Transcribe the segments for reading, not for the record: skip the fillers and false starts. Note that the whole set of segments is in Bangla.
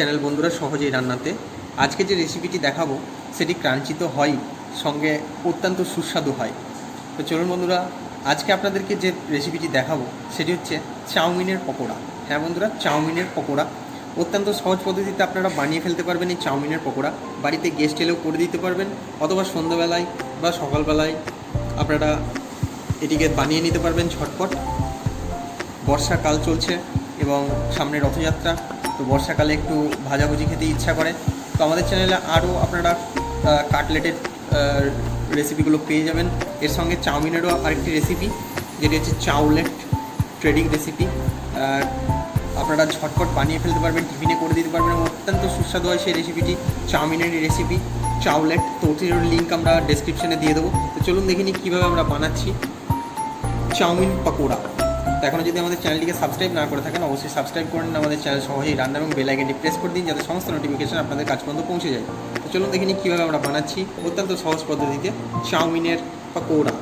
চ্যানেল বন্ধুরা সহজেই রান্নাতে। আজকে যে রেসিপিটি দেখাবো সেটি ক্রাঞ্চি তো হয়, সঙ্গে অত্যন্ত সুস্বাদু হয়। তো চলুন বন্ধুরা, আজকে আপনাদেরকে যে রেসিপিটি দেখাবো সেটি হচ্ছে চাউমিনের পকোড়া। হ্যাঁ বন্ধুরা, চাউমিনের পকোড়া অত্যন্ত সহজ পদ্ধতিতে আপনারা বানিয়ে ফেলতে পারবেন। এই চাউমিনের পকোড়া বাড়িতে গেস্ট এলেও করে দিতে পারবেন, অথবা সন্ধ্যাবেলায় বা সকালবেলায় আপনারা এটিকে বানিয়ে নিতে পারবেন ঝটপট। বর্ষাকাল চলছে এবং সামনে রথযাত্রা, তো বর্ষাকালে একটু ভাজাভুজি খেতে ইচ্ছা করে। তো আমাদের চ্যানেলে আরও আপনারা কাটলেটের রেসিপিগুলো পেয়ে যাবেন। এর সঙ্গে চাউমিনেরও আরেকটি রেসিপি, যেটি হচ্ছে চাউলেট ট্রেডিং রেসিপি। আপনারা ঝটপট বানিয়ে ফেলতে পারবেন, টিফিনে করে দিতে পারবেন এবং অত্যন্ত সুস্বাদু হয় সেই রেসিপিটি। চাউমিনেরই রেসিপি চাউলেট, তো ওটির লিঙ্ক আমরা ডেসক্রিপশানে দিয়ে দেবো। তো চলুন দেখে নিই কীভাবে আমরা বানাচ্ছি চাউমিন পকোড়া। তো এখনও যদি আমাদের চ্যানেলটিকে সাবস্ক্রাইব না করে থাকেন, অবশ্যই সাবস্ক্রাইব করে নিন আমাদের চ্যানেল সহজেই রান্না, এবং বেল আইকনটি প্রেস করে দিন যাতে সমস্ত নোটিফিকেশন আপনাদের কাছ পর্যন্ত পৌঁছে যায়। তো চলুন দেখে নিই কীভাবে আমরা বানাচ্ছি অত্যন্ত সহজ পদ্ধতিতে চাউমিনের পকোড়া।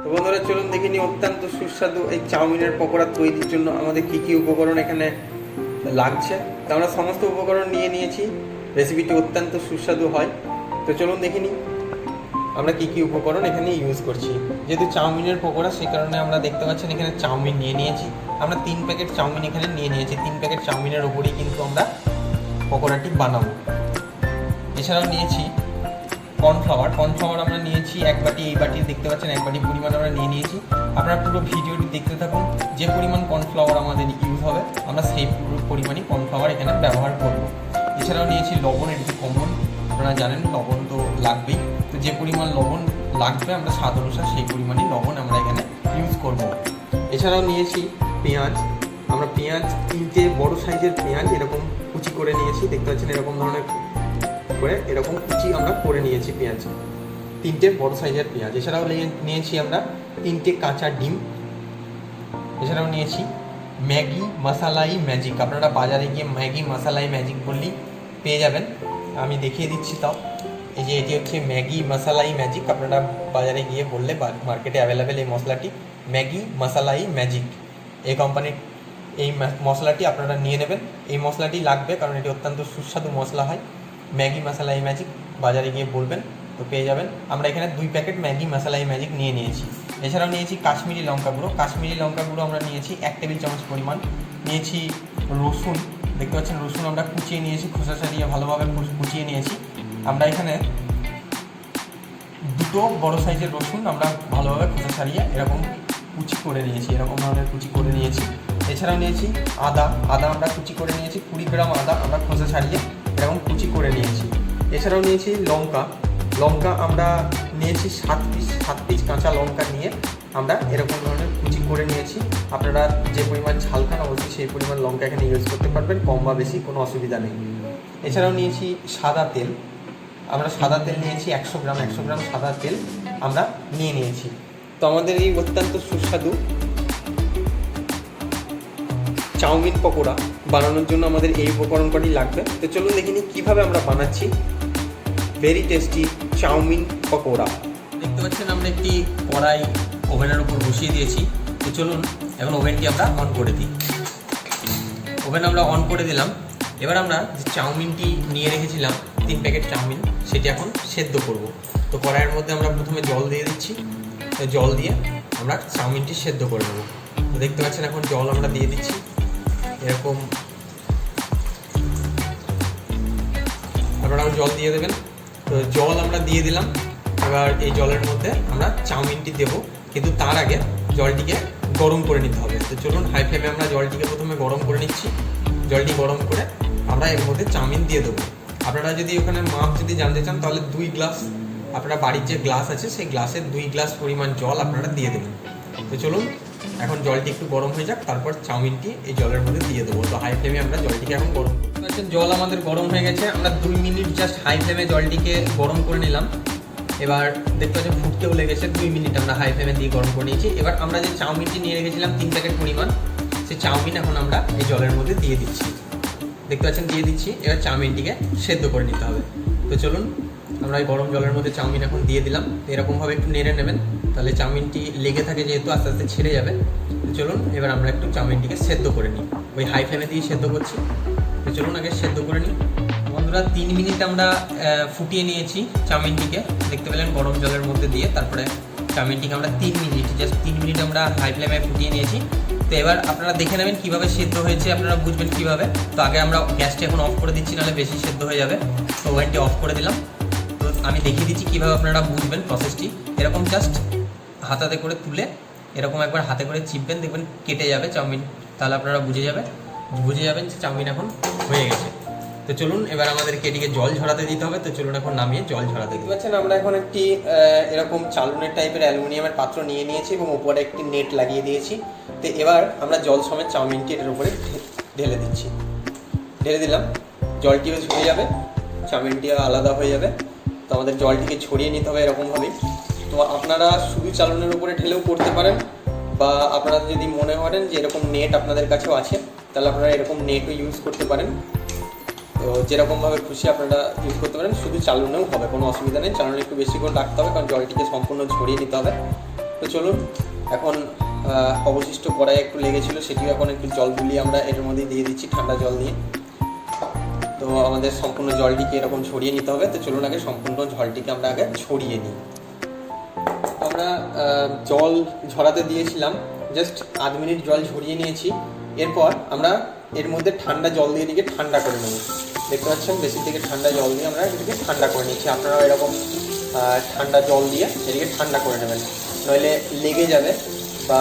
তো বন্ধুরা চলুন দেখে নিই অত্যন্ত সুস্বাদু এই চাউমিনের পকোড়া তৈরির জন্য আমাদের কী কী উপকরণ এখানে লাগছে। তো আমরা সমস্ত উপকরণ নিয়ে নিয়েছি, রেসিপিটি অত্যন্ত সুস্বাদু হয়। তো চলুন দেখে নিই আমরা কী কী উপকরণ এখানে ইউজ করছি। যেহেতু চাউমিনের পকোড়া, সেই কারণে আমরা দেখতে পাচ্ছেন এখানে চাউমিন নিয়ে নিয়েছি। আমরা 3 প্যাকেট চাউমিন এখানে নিয়ে নিয়েছি। 3 প্যাকেট চাউমিনের ওপরেই কিন্তু আমরা পকোড়াটি বানাবো। এছাড়াও নিয়েছি কর্নফ্লাওয়ার আমরা নিয়েছি 1 বাটি। এই বাটি দেখতে পাচ্ছেন 1 বাটি পরিমাণ আমরা নিয়ে নিয়েছি। আপনারা পুরো ভিডিওটি দেখতে থাকুন, যে পরিমাণ কর্নফ্লাওয়ার আমাদের ইউজ হবে আমরা সেই পরিমাণই কর্নফ্লাওয়ার এখানে ব্যবহার করব। এছাড়াও নিয়েছি লবণ, এটি কমন, আপনারা জানেন লবণ তো লাগবেই। তো যে পরিমাণ লবণ লাগবে আমরা স্বাদ অনুসার সেই পরিমাণই লবণ আমরা এখানে ইউজ করব। এছাড়াও নিয়েছি পেঁয়াজ। আমরা পেঁয়াজ 3টে বড় সাইজের পেঁয়াজ এরকম কুচি করে নিয়েছি, দেখতে পাচ্ছেন এরকম ধরনের করে এরকম কুচি আমরা করে নিয়েছি পেঁয়াজ, 3টে বড় সাইজের পেঁয়াজ। এছাড়াও নিয়েছি আমরা 3টে কাঁচা ডিম। এছাড়াও নিয়েছি ম্যাগি মাসালাই-ম্যাজিক। আপনারা বাজারে গিয়ে ম্যাগি মাসালাই-ম্যাজিক বললেই পেয়ে যাবেন, আমি দেখিয়ে দিচ্ছি। তাও এই যে এটি হচ্ছে ম্যাগি মাসালাই-ম্যাজিক। আপনারা বাজারে গিয়ে বললে মার্কেটে অ্যাভেলেবেল এই মশলাটি ম্যাগি মাসালাই-ম্যাজিক, এই কোম্পানির এই মশলাটি আপনারা নিয়ে নেবেন। এই মশলাটি লাগবে কারণ এটি অত্যন্ত সুস্বাদু মশলা হয়। ম্যাগি মাসালা-ই-ম্যাজিক বাজারে গিয়ে বলবেন তো পেয়ে যাবেন। আমরা এখানে 2 প্যাকেট ম্যাগি মাসালা-ই-ম্যাজিক নিয়ে নিয়েছি। এছাড়াও নিয়েছি কাশ্মীরি লঙ্কা গুঁড়ো। কাশ্মীরি লঙ্কা গুঁড়ো আমরা নিয়েছি 1 টেবিল চামচ পরিমাণ। নিয়েছি রসুন, দেখতে পাচ্ছেন রসুন আমরা কুচিয়ে নিয়েছি, খোসা ছাড়িয়ে ভালোভাবে কুচিয়ে নিয়েছি। আমরা এখানে 2টো বড় সাইজের রসুন আমরা ভালোভাবে খোসা ছাড়িয়ে এরকম কুচি করে নিয়েছি, এরকম ধরনের কুচি করে নিয়েছি। এছাড়াও নিয়েছি আদা আমরা কুচি করে নিয়েছি, 20 গ্রাম আদা আমরা খোসা ছাড়িয়ে এরকম কুচি করে নিয়েছি। এছাড়াও নিয়েছি লঙ্কা আমরা নিয়েছি 7 পিস কাঁচা লঙ্কা নিয়ে আমরা এরকম ধরনের কুচি করে নিয়েছি। আপনারা যে পরিমাণ ঝাল খান অবশ্যই সেই পরিমাণ লঙ্কা এখানে ইউজ করতে পারবেন, কম বা বেশি কোনো অসুবিধা নেই। এছাড়াও নিয়েছি সাদা তেল। আমরা সাদা তেল নিয়েছি 100 গ্রাম সাদা তেল আমরা নিয়ে নিয়েছি। তো আমাদের এই অত্যন্ত সুস্বাদু চাউমিন পকোড়া বানানোর জন্য আমাদের এই উপকরণ কটি লাগবে। তো চলুন দেখে নিই কীভাবে আমরা বানাচ্ছি ভেরি টেস্টি চাউমিন পকোড়া। দেখতে পাচ্ছেন আমরা একটি কড়াই ওভেনের উপর বসিয়ে দিয়েছি। তো চলুন এখন ওভেনটি আমরা অন করে দিই। ওভেন আমরা অন করে দিলাম। এবার আমরা যে চাউমিনটি নিয়ে রেখেছিলাম 3 প্যাকেট চাউমিন, সেটি এখন সেদ্ধ করব। তো কড়াইয়ের মধ্যে আমরা প্রথমে জল দিয়ে দিচ্ছি। তো জল দিয়ে আমরা চাউমিনটি সেদ্ধ করে নেব। তো দেখতে পাচ্ছেন এখন জল আমরা দিয়ে দিচ্ছি, এরকম আপনারাও জল দিয়ে দেবেন। তো জল আমরা দিয়ে দিলাম। এবার এই জলের মধ্যে আমরা চাউমিনটি দেব, কিন্তু তার আগে জলটিকে গরম করে নিতে হবে। তো চলুন হাই ফ্লেমে আমরা জলটিকে প্রথমে গরম করে নিচ্ছি। জলটি গরম করে আমরা এর মধ্যে চাউমিন দিয়ে দেবো। আপনারা যদি ওখানে মাপ যদি জানতে চান তাহলে 2 গ্লাস, আপনারা বাড়ির যে গ্লাস আছে সেই গ্লাসের 2 গ্লাস পরিমাণ জল আপনারা দিয়ে দেবেন। তো চলুন এখন জলটি একটু গরম হয়ে যাক, তারপর চাউমিনটি এই জলের মধ্যে দিয়ে দেবো। তো হাই ফ্লেমে আমরা জলটিকে এখন গরম করতে, জল আমাদের গরম হয়ে গেছে। আমরা 2 মিনিট জাস্ট হাই ফ্লেমে জলটিকে গরম করে নিলাম। এবার দেখতে পাচ্ছেন ফুটতেও লেগেছে, 2 মিনিট আমরা হাই ফ্লেমে দিয়ে গরম করে নিয়েছি। এবার আমরা যে চাউমিনটি নিয়ে রেখেছিলাম 3 প্যাকেট পরিমাণ, সেই চাউমিন এখন আমরা এই জলের মধ্যে দিয়ে দিচ্ছি। দেখতে পাচ্ছেন দিয়ে দিচ্ছি। এবার চাউমিনটিকে সেদ্ধ করে নিতে হবে। তো চলুন আমরা এই গরম জলের মধ্যে চাউমিন এখন দিয়ে দিলাম। এরকমভাবে একটু নেড়ে নেবেন, তাহলে চাউমিনটি লেগে থাকে যেহেতু আস্তে আস্তে ছেড়ে যাবে। চলুন এবার আমরা একটু চাউমিনটিকে সেদ্ধ করে নিই। ওই হাই ফ্লেমে দিয়ে সেদ্ধ করছি। তো চলুন আগে সেদ্ধ করে নিই। বন্ধুরা 3 মিনিট আমরা ফুটিয়ে নিয়েছি চাউমিনটিকে, দেখতে পেলেন গরম জলের মধ্যে দিয়ে। তারপরে চাউমিনটিকে আমরা 3 মিনিট, জাস্ট 3 মিনিট আমরা হাই ফ্লেমে ফুটিয়ে নিয়েছি। তো এবার আপনারা দেখে নেবেন কীভাবে সেদ্ধ হয়েছে, আপনারা বুঝবেন কীভাবে। তো আগে আমরা গ্যাসটি এখন অফ করে দিচ্ছি, নাহলে বেশি সেদ্ধ হয়ে যাবে। তো ওভেনটি অফ করে দিলাম। তো আমি দেখিয়ে দিচ্ছি কীভাবে আপনারা বুঝবেন প্রসেসটি। এরকম জাস্ট হাতাতে করে তুলে এরকম একবার হাতে করে চিপবেন, দেখবেন কেটে যাবে চাউমিন, তাহলে আপনারা বুঝে যাবেন যে চাউমিন এখন হয়ে গেছে। তো চলুন এবার আমাদেরকে এটিকে জল ঝরাতে দিতে হবে। তো চলুন এখন নামিয়ে জল ঝরাতে দিতে পারছেন। আমরা এখন একটি এরকম চালুনের টাইপের অ্যালুমিনিয়ামের পাত্র নিয়ে নিয়েছি এবং উপরে একটি নেট লাগিয়ে দিয়েছি। তো এবার আমরা জল সমেত চাউমিনটি এটার উপরে ঢেলে দিচ্ছি। ঢেলে দিলাম, জলটিও ঝরে যাবে, চাউমিনটিও আলাদা হয়ে যাবে। তো আমাদের জলটিকে ছড়িয়ে নিতে হবে এরকমভাবেই। তো আপনারা শুধু চালনের উপরে ঢেলেও করতে পারেন, বা আপনারা যদি মনে করেন যে এরকম নেট আপনাদের কাছেও আছে, তাহলে আপনারা এরকম নেটও ইউজ করতে পারেন। তো যেরকমভাবে খুশি আপনারা ইউজ করতে পারেন, শুধু চালনেও হবে, কোনো অসুবিধা নেই। চালনে একটু বেশি করে রাখতে হবে, কারণ জলটিকে সম্পূর্ণ ছড়িয়ে নিতে হবে। তো চলুন এখন অবশিষ্ট কড়াইয়ে একটু লেগেছিল, সেটিও এখন একটু জল গুলিয়ে আমরা এর মধ্যে দিয়ে দিচ্ছি, ঠান্ডা জল দিয়ে। তো আমাদের সম্পূর্ণ জলটিকে এরকম ছড়িয়ে নিতে হবে। তো চলুন আগে সম্পূর্ণ জলটিকে আমরা আগে ছড়িয়ে নিই। আমরা জল ঝরাতে দিয়েছিলাম, জাস্ট আধ মিনিট জল ঝরিয়ে নিয়েছি। এরপর আমরা এর মধ্যে ঠান্ডা জল দিয়ে এটিকে ঠান্ডা করে নেব। দেখতে পাচ্ছেন বেশি থেকে ঠান্ডা জল দিয়ে আমরা এটিকে ঠান্ডা করে নিচ্ছি। আপনারাও এরকম ঠান্ডা জল দিয়ে এটিকে ঠান্ডা করে নেবেন, নইলে লেগে যাবে বা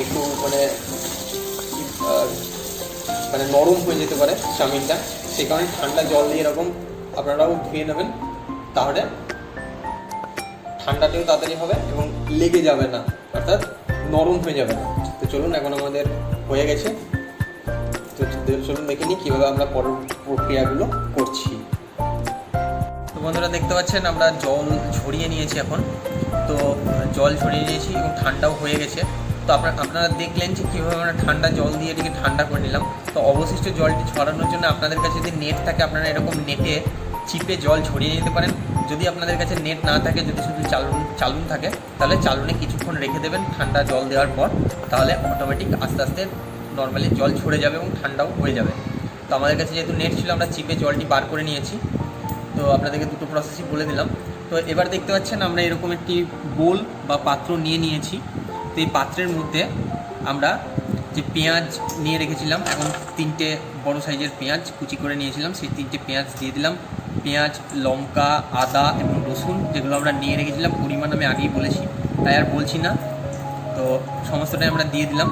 একটু মানে নরম হয়ে যেতে পারে চাউমিনটা। সেই কারণে ঠান্ডা জল দিয়ে এরকম আপনারাও ধুয়ে নেবেন, তাহলে ঠান্ডাটাও তাড়াতাড়ি হবে এবং লেগে যাবে না, অর্থাৎ নরম হয়ে যাবে না। তো চলুন এখন আমাদের হয়ে গেছে। তো চলুন দেখে নিই কীভাবে আমরা পরের প্রক্রিয়াগুলো করছি। তো বন্ধুরা দেখতে পাচ্ছেন আমরা জল ঝরিয়ে নিয়েছি এখন। তো জল ঝরিয়ে নিয়েছি এবং ঠান্ডাও হয়ে গেছে। তো আপনারা দেখলেন যে কীভাবে আমরা ঠান্ডা জল দিয়ে এটিকে ঠান্ডা করে নিলাম। তো অবশিষ্ট জলটি ছড়ানোর জন্য আপনাদের কাছে যদি নেট থাকে, আপনারা এরকম নেটে চিপে জল ছড়িয়ে নিতে পারেন। যদি আপনাদের কাছে নেট না থাকে, যদি শুধু চালুন থাকে, তাহলে চালুনে কিছুক্ষণ রেখে দেবেন ঠান্ডা জল দেওয়ার পর, তাহলে অটোমেটিক আস্তে আস্তে নর্মালি জল ঝরে যাবে এবং ঠান্ডাও হয়ে যাবে। তো আমাদের কাছে যেহেতু নেট ছিল, আমরা চিপে জলটি বার করে নিয়েছি। তো আপনাদেরকে দুটো প্রসেসই বলে দিলাম। তো এবার দেখতে পাচ্ছেন আমরা এরকম একটি বোল বা পাত্র নিয়ে নিয়েছি। তো এই পাত্রের মধ্যে আমরা যে পেঁয়াজ নিয়ে রেখেছিলাম, এখন 3টে বড় সাইজের পেঁয়াজ কুচি করে নিয়েছিলাম, সেই 3টে পেঁয়াজ দিয়ে দিলাম। পেঁয়াজ, লঙ্কা, আদা এবং রসুন যেগুলো আমরা নিয়ে রেখেছিলাম, পরিমাণ আমি আগেই বলেছি, তাই আর বলছি না। তো সমস্তটাই আমরা দিয়ে দিলাম।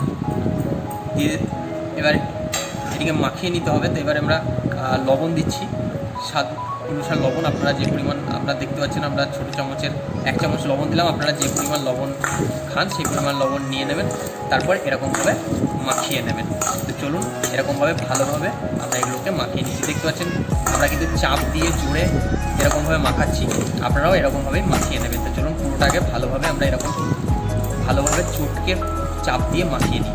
দিয়ে এবার এটিকে মাখিয়ে নিতে হবে। তো এবার আমরা লবণ দিচ্ছি, স্বাদ অনুসার লবণ। আপনারা যে পরিমাণ আপনারা দেখতে পাচ্ছেন, আমরা ছোটো চামচের 1 চামচ লবণ দিলাম। আপনারা যে পরিমাণ লবণ খান সেই পরিমাণ লবণ নিয়ে নেবেন, তারপর এরকমভাবে মাখিয়ে নেবেন। তো চলুন এরকমভাবে ভালোভাবে আমরা এগুলোকে মাখিয়ে নিচ্ছি। দেখতে পাচ্ছেন আমরা কিন্তু চাপ দিয়ে জুড়ে এরকমভাবে মাখাচ্ছি, আপনারাও এরকমভাবেই মাখিয়ে নেবেন। তো চলুন পুরোটাকে ভালোভাবে আমরা এরকম ভালোভাবে চটকে চাপ দিয়ে মাখিয়ে নিই।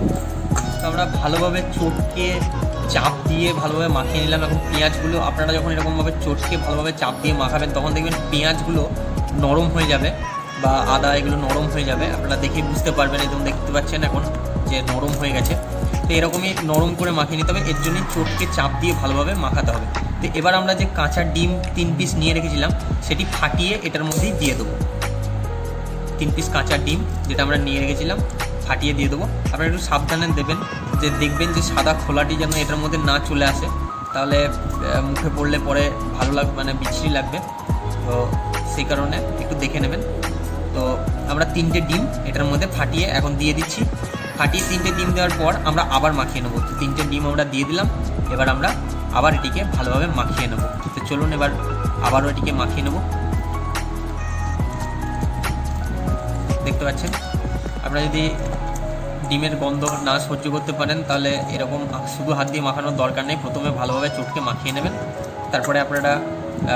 তো আমরা ভালোভাবে চটকে চাপ দিয়ে ভালোভাবে মাখিয়ে নিলাম। এখন পেঁয়াজগুলো আপনারা যখন এরকমভাবে চটকে ভালোভাবে চাপ দিয়ে মাখাবেন, তখন দেখবেন পেঁয়াজগুলো নরম হয়ে যাবে বা আদা এগুলো নরম হয়ে যাবে। আপনারা দেখেই বুঝতে পারবেন, একদম দেখতে পাচ্ছেন এখন যে নরম হয়ে গেছে। তো এরকমই নরম করে মাখিয়ে নিতে হবে, এর জন্যই চটকে চাপ দিয়ে ভালোভাবে মাখাতে হবে। তো এবার আমরা যে কাঁচা ডিম 3 পিস নিয়ে রেখেছিলাম, সেটি ফাটিয়ে এটার মধ্যেই দিয়ে দেবো। 3 পিস কাঁচা ডিম যেটা আমরা নিয়ে রেখেছিলাম ফাটিয়ে দিয়ে দেবো। আপনারা একটু সাবধানে দেবেন, যে দেখবেন যে সাদা খোলাটি যেন এটার মধ্যে না চলে আসে, তাহলে মুখে পড়লে পরে ভালো লাগবে, মানে বিচ্ছিরি লাগবে। তো সেই কারণে একটু দেখে নেবেন। তো আমরা 3টে ডিম এটার মধ্যে ফাটিয়ে এখন দিয়ে দিচ্ছি। ফাটিয়ে 3টে ডিম দেওয়ার পর আমরা আবার মাখিয়ে নেবো। তো 3টে ডিম আমরা দিয়ে দিলাম, এবার আমরা আবার এটিকে ভালোভাবে মাখিয়ে নেব। তো চলুন এবার আবারও এটিকে মাখিয়ে নেব। দেখতে পাচ্ছেন আপনারা যদি ডিমের গন্ধ না সহ্য করতে পারেন, তাহলে এরকম শুধু হাত দিয়ে মাখানোর দরকার নেই। প্রথমে ভালোভাবে চটকে মাখিয়ে নেবেন, তারপরে আপনারা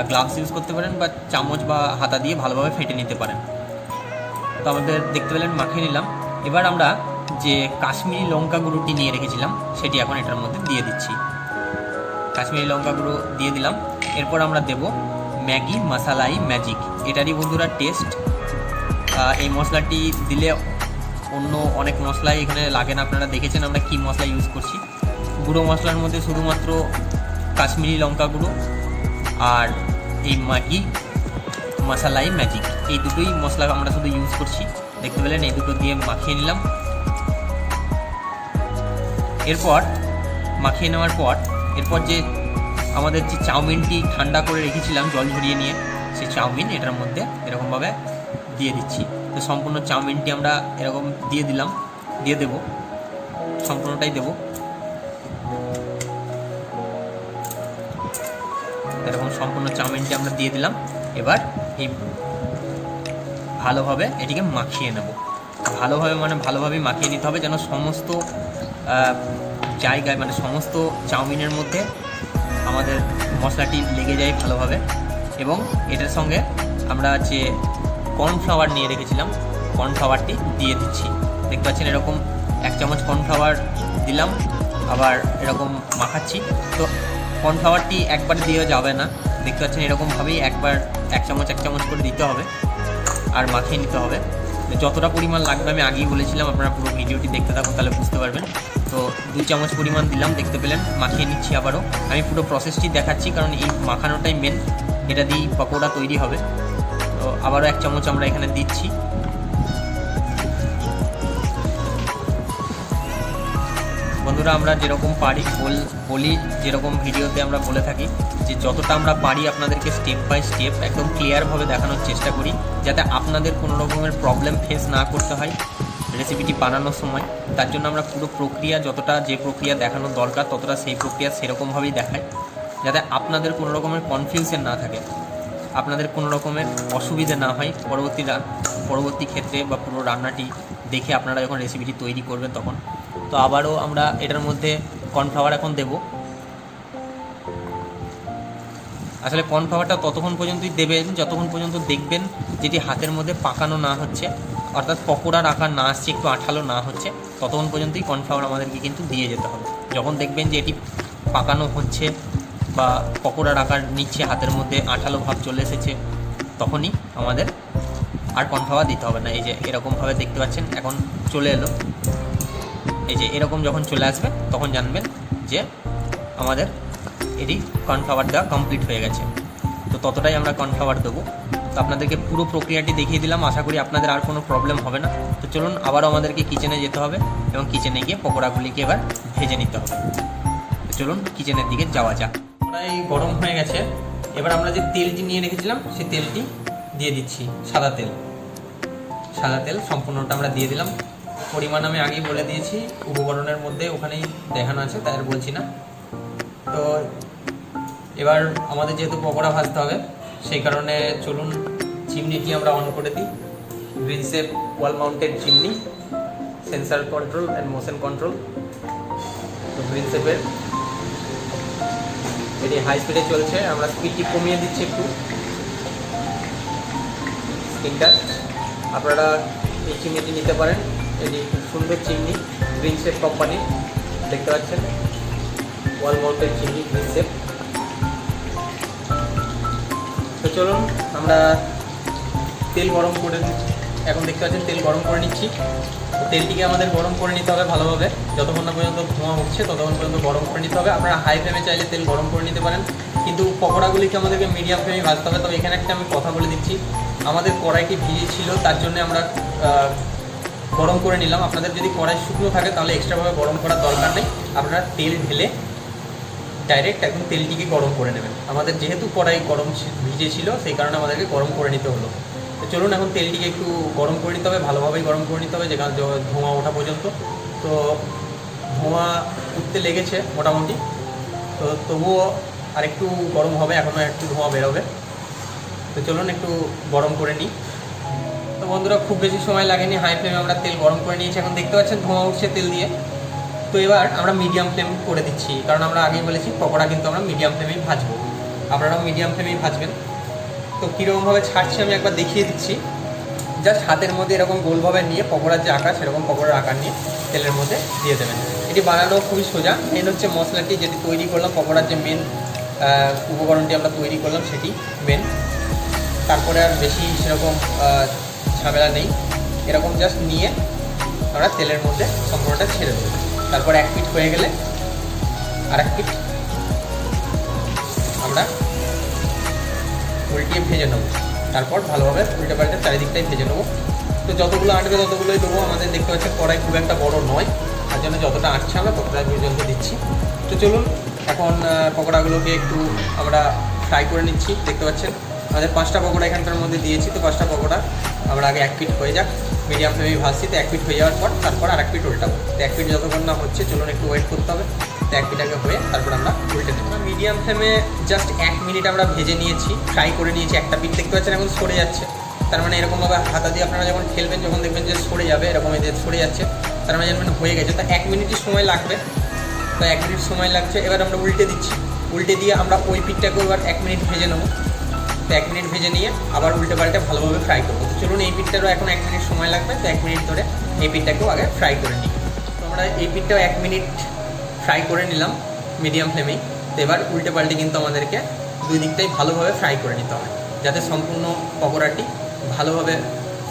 গ্লাভস ইউজ করতে পারেন বা চামচ বা হাতা দিয়ে ভালোভাবে ফেটে নিতে পারেন। তো আমাদের দেখতে পেলেন মাখিয়ে নিলাম। এবার আমরা যে কাশ্মীরি লঙ্কা গুঁড়োটি নিয়ে রেখেছিলাম, সেটি এখন এটার মধ্যে দিয়ে দিচ্ছি। কাশ্মীরি লঙ্কা গুঁড়ো দিয়ে দিলাম। এরপর আমরা দেব ম্যাগি মাসালা-ই-ম্যাজিক। এটারই বন্ধুরা টেস্ট। এই মশলাটি দিলে অন্য অনেক মশলাই এখানে লাগে না। আপনারা দেখেছেন আমরা কী মশলা ইউজ করছি। গুঁড়ো মশলার মধ্যে শুধুমাত্র কাশ্মীরি লঙ্কা গুঁড়ো আর এই ম্যাগি মশালাই-ম্যাজিক এই দুটোই মশলা আমরা শুধু ইউজ করছি। দেখতে পেলেন এই দুটো দিয়ে মাখিয়ে নিলাম। এরপর মাখিয়ে নেওয়ার পর এরপর যে আমাদের যে চাউমিনটি ঠান্ডা করে রেখেছিলাম জল ঝরিয়ে নিয়ে, সেই চাউমিন এটার মধ্যে এরকমভাবে দিয়ে দিচ্ছি। তো সম্পূর্ণ চাউমিনটি আমরা এরকম দিয়ে দেব, সম্পূর্ণটাই দেব। এরকম সম্পূর্ণ চাউমিনটি আমরা দিয়ে দিলাম। এবার এই ভালোভাবে এটিকে মাখিয়ে নেব। ভালোভাবে মাখিয়ে নিতে হবে, যেন সমস্ত জায়গায় সমস্ত চাউমিনের মধ্যে আমাদের মশলাটি লেগে যায় ভালোভাবে। এবং এটার সঙ্গে আমরা যে কর্নফ্লাওয়ার নিয়ে রেখেছিলাম, কর্নফ্লাওয়ারটি দিয়ে দিচ্ছি। দেখতে পাচ্ছেন এরকম 1 চামচ কর্নফ্লাওয়ার দিলাম, আবার এরকম মাখাচ্ছি। তো কর্নফ্লাওয়ারটি একবার দিয়ে যাবে না, দেখতে পাচ্ছেন এরকমভাবেই একবার 1 চামচ করে দিতে হবে আর মাখিয়ে নিতে হবে। যতটা পরিমাণ লাগবে আমি আগেই বলেছিলাম, আপনারা পুরো ভিডিওটি দেখতে থাকুন তাহলে বুঝতে পারবেন। তো 2 চামচ পরিমাণ দিলাম, দেখতে পেলেন। মাখিয়ে নিচ্ছি আবারও। আমি পুরো প্রসেসটি দেখাচ্ছি কারণ এই মাখানোটাই মেন, এটা দিয়েই পকোড়া তৈরি হবে। তো আবারও 1 চামচ আমরা এখানে দিচ্ছি। বন্ধুরা, আমরা যেরকম পারি বলি, যেরকম ভিডিওতে আমরা বলে থাকি যে যতটা আমরা পারি আপনাদেরকে স্টেপ বাই স্টেপ একদম ক্লিয়ারভাবে দেখানোর চেষ্টা করি, যাতে আপনাদের কোনো রকমের প্রবলেম ফেস না করতে হয় রেসিপিটি বানানোর সময়। তার জন্য আমরা পুরো প্রক্রিয়া, যতটা যে প্রক্রিয়া দেখানোর দরকার ততটা সেই প্রক্রিয়া সেরকমভাবেই দেখাই, যাতে আপনাদের কোনো রকমের কনফিউশন না থাকে, আপনাদের কোনো রকমের অসুবিধা না হয় পরবর্তী ক্ষেত্রে বা পুরো রান্নাটি দেখে আপনারা যখন রেসিপিটি তৈরি করবেন তখন। তো আবারও আমরা এটার মধ্যে কর্নফ্লাওয়ার এখন দেব। আসলে কর্নফ্লাওয়ারটা ততক্ষণ পর্যন্তই দেবেন যতক্ষণ পর্যন্ত দেখবেন যেটি হাতের মধ্যে পাকানো না হচ্ছে, অর্থাৎ পকোড়ার আকার না আসছে, একটু আঠালো না হচ্ছে, ততক্ষণ পর্যন্তই কর্নফ্লাওয়ার আমাদেরকে কিন্তু দিয়ে যেতে হবে। যখন দেখবেন যে এটি পাকানো হচ্ছে বা পকোড়ার আকার নিচ্ছে, হাতের মধ্যে আঠালো ভাব চলে এসেছে, তখনই আমাদের আর কর্নফ্লাওয়ার দিতে হবে না। এই যে এরকমভাবে দেখতে পাচ্ছেন এখন চলে এলো। এই যে এরকম যখন চলে আসবে তখন জানবেন যে আমাদের এটি কর্নফ্লাওয়ার দেওয়া কমপ্লিট হয়ে গেছে। তো ততটাই আমরা কর্নফ্লাওয়ার দেবো। তো আপনাদেরকে পুরো প্রক্রিয়াটি দেখিয়ে দিলাম, আশা করি আপনাদের আর কোনো প্রবলেম হবে না। তো চলুন আবারও আমাদেরকে কিচেনে যেতে হবে এবং কিচেনে গিয়ে পকোড়াগুলিকে এবার ভেজে নিতে হবে। তো চলুন কিচেনের দিকে যাওয়া যাক। কড়াই গরম হয়ে গেছে, এবার আমরা যে তেলটি নিয়ে রেখেছিলাম সেই তেলটি দিয়ে দিচ্ছি। সাদা তেল সম্পূর্ণটা আমরা দিয়ে দিলাম। পরিমাণ আমি আগেই বলে দিয়েছি, উপকরণের মধ্যে ওখানেই দেখানো আছে, তাই আর বলছি না। তো এবার আমাদের যেহেতু পকোড়া ভাজতে হবে সেই কারণে চলুন চিমনিটি আমরা অন করে দিই। Green shape wall mounted chimney, sensor control and motion control. তো গ্রিন শেপের এটি হাই স্পিডে চলছে, আমরা স্পিডটি কমিয়ে দিচ্ছি একটু স্পিডটা। আপনারা এই চিমনিটি নিতে পারেন, এটি খুব সুন্দর চিমনি, গ্রিন শেপ কোম্পানি, দেখতে পাচ্ছেন ওয়াল মাউন্টেড চিমনি গ্রিন শেপ। তো চলুন আমরা তেল গরম করে, এখন দেখতে পাচ্ছেন তেল গরম করে নিচ্ছি। তেলটিকে আমাদের গরম করে নিতে হবে ভালোভাবে, যতক্ষণ না পর্যন্ত ধোঁয়া উঠছে ততক্ষণ পর্যন্ত গরম করে নিতে হবে। আপনারা হাই ফ্লেমে চাইলে তেল গরম করে নিতে পারেন, কিন্তু পকোড়াগুলিকে আমাদেরকে মিডিয়াম ফ্লেমে ভাজতে হবে। তবে এখানে একটা আমি কথা বলে দিচ্ছি, আমাদের কড়াইটি ভিজে ছিল তার জন্য আমরা গরম করে নিলাম। আপনাদের যদি কড়াই শুকনো থাকে তাহলে এক্সট্রাভাবে গরম করার দরকার নেই, আপনারা তেল ঢেলে ডাইরেক্ট একদম তেলটিকে গরম করে নেবেন। আমাদের যেহেতু কড়াই ভিজে ছিল সেই কারণে আমাদেরকে গরম করে নিতে হলো। তো চলুন এখন তেলটিকে একটু গরম করে নিতে হবে, ভালোভাবেই গরম করে নিতে হবে, যেখানে ধোঁয়া ওঠা পর্যন্ত। তো ধোঁয়া উঠতে লেগেছে মোটামুটি, তো তবুও আরেকটু গরম হবে, এখনও একটু ধোঁয়া বেরোবে। তো চলুন একটু গরম করে নিই। তো বন্ধুরা, খুব বেশি সময় লাগেনি, হাই ফ্লেমে আমরা তেল গরম করে নিয়েছি। এখন দেখতে পাচ্ছেন ধোঁয়া উঠছে তেল দিয়ে। তো এবার আমরা মিডিয়াম ফ্লেম করে দিচ্ছি, কারণ আমরা আগেই বলেছি পকোড়া কিন্তু আমরা মিডিয়াম ফ্লেমেই ভাজবো, আপনারাও মিডিয়াম ফ্লেমেই ভাজবেন। তো কীরকমভাবে ছাড়ছি আমি একবার দেখিয়ে দিচ্ছি। জাস্ট হাতের মধ্যে এরকম গোলভাবে নিয়ে পকোড়ার যে আকার সেরকম পকোড়ার আকার নিয়ে তেলের মধ্যে দিয়ে দেবেন। এটি বানানো খুবই সোজা। মেন হচ্ছে মশলাটি যেটি তৈরি করলাম, পকোড়ার যে মেন উপকরণটি আমরা তৈরি করলাম সেটি মেন। তারপরে আর বেশি সেরকম ঝামেলা নেই। এরকম জাস্ট নিয়ে আমরা তেলের মধ্যে সম্পূর্ণটা ছেড়ে দেবো। তারপর 1 মিনিট হয়ে গেলে আর এক পিঠ আমরা উল্টিয়ে ভেজে নেবো। তারপর ভালোভাবে উল্টে পাল্টে চারিদিকটাই ভেজে নেবো। তো যতগুলো আঁটবে ততগুলোই দেবো। আমাদের দেখতে পাচ্ছেন কড়াই খুব একটা বড় নয়, তার জন্য যতটা আঁটছে আমরা ততটা পর্যন্ত দিচ্ছি। তো চলুন এখন পকোড়াগুলোকে একটু আমরা ফ্রাই করে নিচ্ছি। দেখতে পাচ্ছেন আমাদের 5টা পকোড়া এখানকার মধ্যে দিয়েছি। তো 5টা পকোড়া আমরা আগে এক পিঠ হয়ে যাক, মিডিয়াম ফ্লেমে ভাজছি। তো এক পিঠ হয়ে যাওয়ার পর তারপর আর এক পিঠ উল্টাবো। তো এক পিঠ যতক্ষণ না হচ্ছে চলুন একটু ওয়েট করতে হবে। তো এক পিঠ আগে হয়ে তারপর আমরা উল্টে দেবো। মিডিয়াম ফ্লেমে জাস্ট 1 মিনিট আমরা ভেজে নিয়েছি, ফ্রাই করে নিয়েছি। একটা পিঠ দেখতে পাচ্ছেন এখন সরে যাচ্ছে, তার মানে এরকমভাবে হাতা দিয়ে আপনারা যখন খেলবেন যখন দেখবেন যে সরে যাবে, এরকম এই যে সরে যাচ্ছে, তার মানে জানবেন হয়ে গেছে। তো 1 মিনিটই সময় লাগবে। তো 1 মিনিট সময় লাগছে। এবার আমরা উল্টে দিচ্ছি। উল্টে দিয়ে আমরা ওই পিঠটাকেও এবার 1 মিনিট ভেজে নেবো। তো 1 মিনিট ভেজে নিয়ে আবার উল্টে পাল্টে ভালোভাবে ফ্রাই করবো। তো চলুন এই পিঠটারও এখন 1 মিনিট সময় লাগবে। তো 1 মিনিট ধরে এই পিঠটাকেও আগে ফ্রাই করে নিই। তো আমরা এই পিঠটাও 1 মিনিট ফ্রাই করে নিলাম মিডিয়াম ফ্লেমেই। তো এবার উল্টে পাল্টে কিন্তু আমাদেরকে দুই দিকটাই ভালোভাবে ফ্রাই করে নিতে হবে, যাতে সম্পূর্ণ পকোড়াটি ভালোভাবে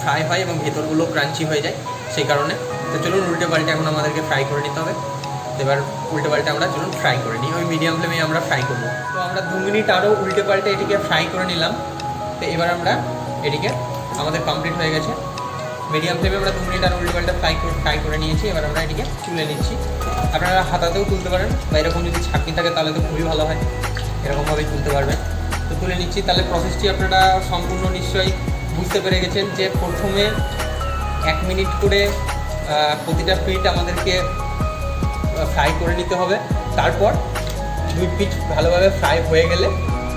ফ্রাই হয় এবং ভেতরগুলো ক্রাঞ্চি হয়ে যায়, সেই কারণে। তো চলুন উল্টে পাল্টে এখন আমাদেরকে ফ্রাই করে নিতে হবে। এবার উল্টে পাল্টে আমরা চলুন ফ্রাই করে নিই, ওই মিডিয়াম ফ্লেমে আমরা ফ্রাই করবো। তো আমরা 2 মিনিট আরও উল্টে পাল্টে এটিকে ফ্রাই করে নিলাম। তো এবার আমরা এটিকে আমাদের কমপ্লিট হয়ে গেছে। মিডিয়াম ফ্লেমে আমরা 2 মিনিট আরও উল্টে পাল্টে ফ্রাই করে নিয়েছি। এবার আমরা এটিকে তুলে নিচ্ছি। আপনারা হাতাতেও তুলতে পারেন, বা এরকম যদি ছাঁকনি থাকে তাহলে তো খুবই ভালো হয়, এরকমভাবেই তুলতে পারবেন। তো তুলে নিচ্ছি। তাহলে প্রসেসটি আপনারা সম্পূর্ণ নিশ্চয়ই বুঝতে পেরে গেছেন যে প্রথমে 1 মিনিট করে প্রতিটা পিঠ আমাদেরকে ফ্রাই করে নিতে হবে। তারপর 2 পিঠ ভালোভাবে ফ্রাই হয়ে গেলে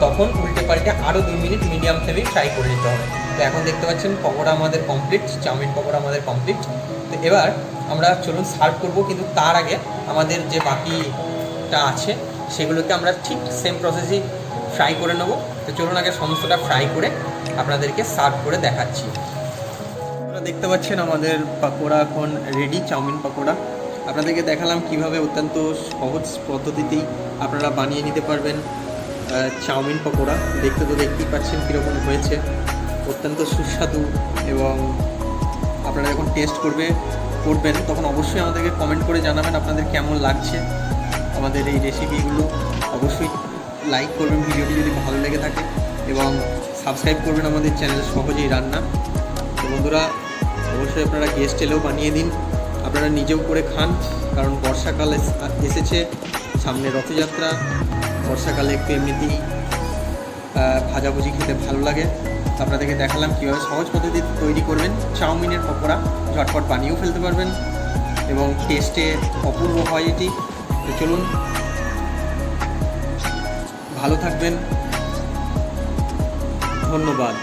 তখন উল্টে পাল্টে আরও 2 মিনিট মিডিয়াম ফ্লেমে ফ্রাই করে নিতে হবে। তো এখন দেখতে পাচ্ছেন পকোড়া আমাদের কমপ্লিট, চাউমিন পকোড়া আমাদের কমপ্লিট। তো এবার আমরা চলুন সার্ভ করব, কিন্তু তার আগে আমাদের যে বাকিটা আছে সেগুলোকে আমরা ঠিক সেম প্রসেসেই ফ্রাই করে নেব। তো চলুন আগে সমস্তটা ফ্রাই করে আপনাদেরকে সার্ভ করে দেখাচ্ছি। আপনারা দেখতে পাচ্ছেন আমাদের পকোড়া এখন রেডি, চাউমিন পকোড়া। আপনাদেরকে দেখালাম কিভাবে অত্যন্ত সহজ পদ্ধতিতেই আপনারা বানিয়ে নিতে পারবেন চাউমিন পকোড়া। দেখতে তো দেখতেই পাচ্ছেন কীরকম হয়েছে, অত্যন্ত সুস্বাদু। এবং আপনারা যখন টেস্ট করবেন তখন অবশ্যই আমাদেরকে কমেন্ট করে জানাবেন আপনাদের কেমন লাগছে আমাদের এই রেসিপিগুলো। অবশ্যই লাইক করবেন ভিডিওটি যদি ভালো লেগে থাকে, এবং সাবস্ক্রাইব করবেন আমাদের চ্যানেল সহজেই রান্না। তো বন্ধুরা, অবশ্যই আপনারা গেস্ট এলেও বানিয়ে দিন, আপনারা নিজেও করে খান, কারণ বর্ষাকাল এসেছে, সামনে রথযাত্রা। বর্ষাকালে একটু এমনিতেই ভাজাভুজি খেতে ভালো লাগে। আপনাদেরকে দেখালাম কীভাবে সহজ পদ্ধতিতে তৈরি করবেন চাউমিনের পকোড়া, ঝটপট বানিয়েও ফেলতে পারবেন এবং টেস্টে অপূর্ব হয় এটি। তো চলুন, ভালো থাকবেন, ধন্যবাদ।